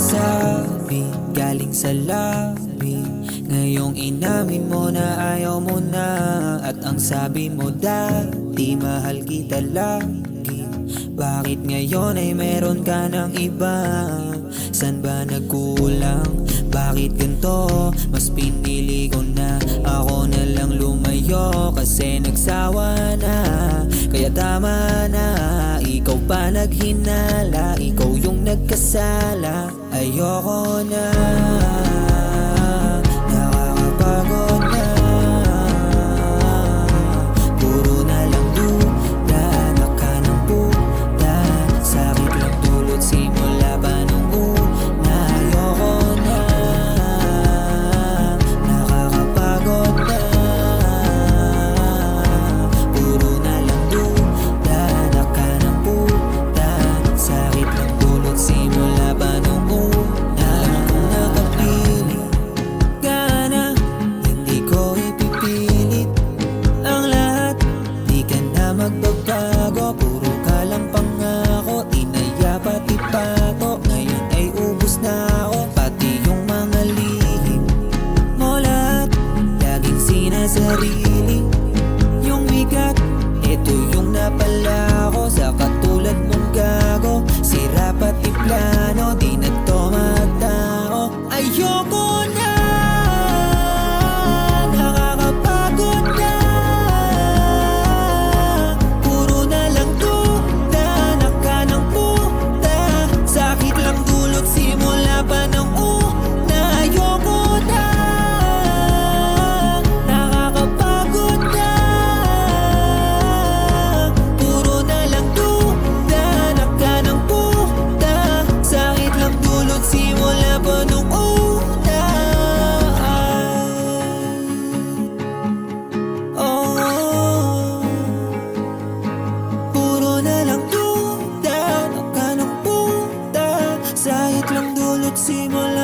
sabi galing sa labi, ngayong inamin mo na ayaw mo na. At ang sabi mo dati mahal kita lagi, bakit ngayon ay meron ka ng iba? San ba nagkulang? Bakit ganito? Mas pinili ko na ako na lang lumayo, kasi nagsawa na. Kaya tama na, ikaw pa naghinala, ikaw yung nagkasala. Ayoko na, nakakapagod na. Puro na lang duda, naka ng puta. Sakit lang dulot simula pa nung una. Ayoko na, nakakapagod na. Puro na lang duda, naka ng puta. Sakit lang dulot simula pa nung una. Nakapili ka na, hindi ko ipipilit ang lahat, di ka na magbabago. Puro ka lang pangako, inaya pati pato. Ngayon ay ubus na ako, pati yung mga lihim mo lahat. Laging sinasarili yung bigat, ito yung napala ko sa katulad mong gago. Sira pati plano, di na to magtao. Ayoko na, nakakapagod na. Puro na lang duda, naka ng puta. Sakit lang dulot simula pa ng una. Ayoko na, nakakapagod na. Puro na lang duda, naka ng puta. Sakit lang dulot simula pa nung una. Oh, puro na lang duda, naka ng puta. Sakit lang dulot simula